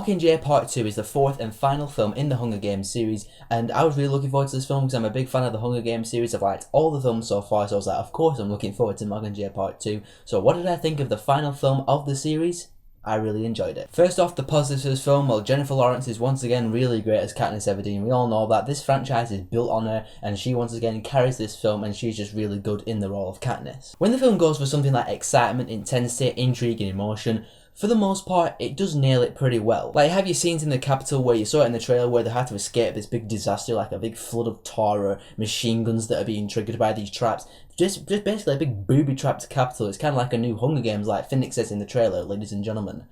Mockingjay Part 2 is the fourth and final film in the Hunger Games series, and I was really looking forward to this film because I'm a big fan of the Hunger Games series. I've liked all the films so far, so I was like, of course I'm looking forward to Mockingjay Part 2. So what did I think of the final film of the series? I really enjoyed it. First off, the positives of this film, well, Jennifer Lawrence is once again really great as Katniss Everdeen. We all know that this franchise is built on her, and she once again carries this film, and she's just really good in the role of Katniss. When the film goes for something like excitement, intensity, intrigue, and emotion, for the most part, it does nail it pretty well. Like, have you scenes in the Capitol where you saw it in the trailer where they had to escape this big disaster, like a big flood of tar or machine guns that are being triggered by these traps? Just basically a big booby-trapped Capitol. It's kind of like a new Hunger Games, like Phoenix says in the trailer, ladies and gentlemen.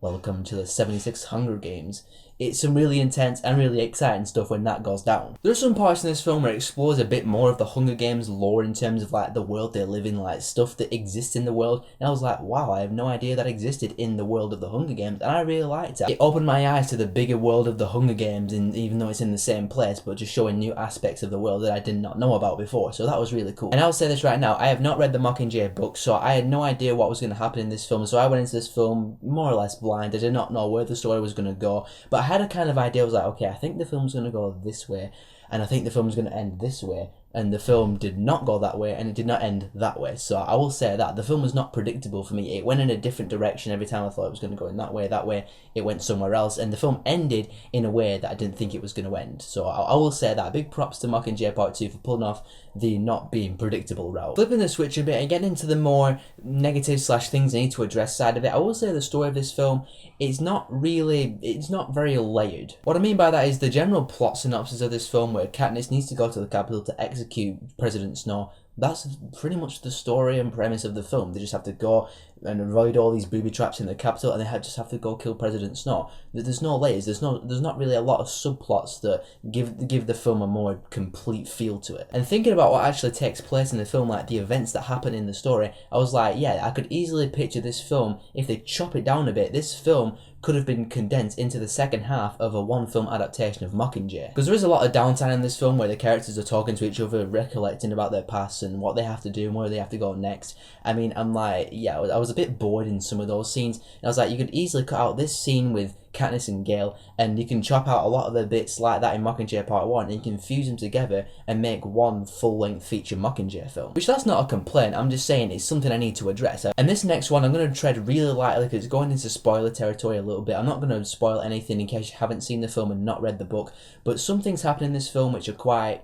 Welcome to the 76 Hunger Games. It's some really intense and really exciting stuff when that goes down. There are some parts in this film where it explores a bit more of the Hunger Games lore in terms of like the world they live in, like stuff that exists in the world. And I was like, wow, I have no idea that existed in the world of the Hunger Games, and I really liked it. It opened my eyes to the bigger world of the Hunger Games, and even though it's in the same place, but just showing new aspects of the world that I did not know about before. So that was really cool. And I'll say this right now, I have not read the Mockingjay book, so I had no idea what was going to happen in this film. So I went into this film more or less blind. I did not know where the story was going to go, but I had a kind of idea. I was like, okay, I think the film's going to go this way, and I think the film's going to end this way, and the film did not go that way, and it did not end that way. So I will say that the film was not predictable for me. It went in a different direction every time I thought it was going to go in that way it went somewhere else, and the film ended in a way that I didn't think it was going to end. So I will say that. Big props to Mockingjay Part 2 for pulling off the not being predictable route. Flipping the switch a bit and getting into the more negative / things I need to address side of it, I will say the story of this film, it's not very layered. What I mean by that is the general plot synopsis of this film, where Katniss needs to go to the Capitol to execute President Snow. That's pretty much the story and premise of the film. They just have to go and avoid all these booby traps in the Capitol, and they just have to go kill President Snow. There's no layers. There's not really a lot of subplots that give the film a more complete feel to it. And thinking about what actually takes place in the film, like the events that happen in the story, I was like, yeah, I could easily picture this film, if they chop it down a bit, this film could have been condensed into the second half of a one-film adaptation of Mockingjay. Because there is a lot of downtime in this film where the characters are talking to each other, recollecting about their past and what they have to do and where they have to go next. I mean, I'm like, yeah, I was a bit bored in some of those scenes. And I was like, you could easily cut out this scene with Katniss and Gale, and you can chop out a lot of the bits like that in Mockingjay Part 1, and you can fuse them together and make one full-length feature Mockingjay film. Which, that's not a complaint, I'm just saying it's something I need to address. And this next one I'm going to tread really lightly because it's going into spoiler territory a little bit. I'm not going to spoil anything in case you haven't seen the film and not read the book, but some things happen in this film which are quite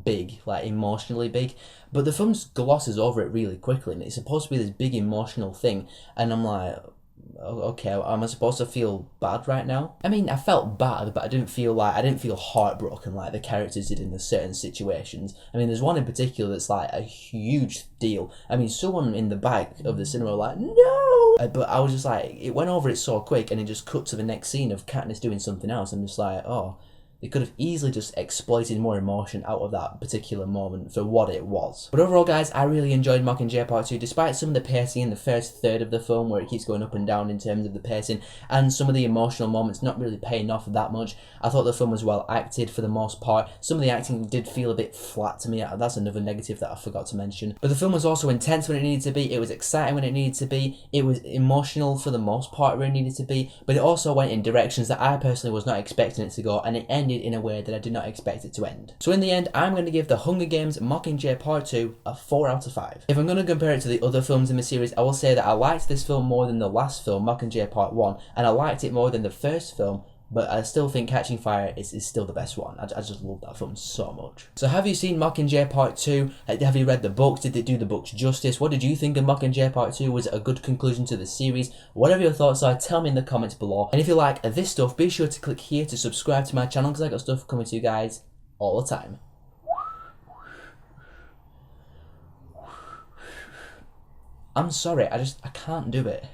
big, like emotionally big, but the film glosses over it really quickly, and it's supposed to be this big emotional thing, and I'm like, okay, am I supposed to feel bad right now? I mean, I felt bad, but I didn't feel heartbroken like the characters did in the certain situations. I mean, there's one in particular that's like a huge deal. I mean, someone in the back of the cinema was like, no! But I was just like, it went over it so quick, and it just cut to the next scene of Katniss doing something else. I'm just like, oh, they could have easily just exploited more emotion out of that particular moment for what it was. But overall, guys, I really enjoyed Mockingjay Part 2, despite some of the pacing in the first third of the film where it keeps going up and down in terms of the pacing, and some of the emotional moments not really paying off that much. I thought the film was well acted for the most part. Some of the acting did feel a bit flat to me. That's another negative that I forgot to mention. But the film was also intense when it needed to be. It was exciting when it needed to be. It was emotional for the most part where it needed to be. But it also went in directions that I personally was not expecting it to go, and it ended in a way that I did not expect it to end. So in the end, I'm going to give the Hunger Games Mockingjay Part 2 a 4 out of 5. If I'm going to compare it to the other films in the series, I will say that I liked this film more than the last film, Mockingjay Part 1, and I liked it more than the first film, but I still think Catching Fire is still the best one. I just love that film so much. So have you seen Mockingjay Part 2? Have you read the books? Did they do the books justice? What did you think of Mockingjay Part 2? Was it a good conclusion to the series? Whatever your thoughts are, tell me in the comments below. And if you like this stuff, be sure to click here to subscribe to my channel, because I got stuff coming to you guys all the time. I'm sorry, I can't do it.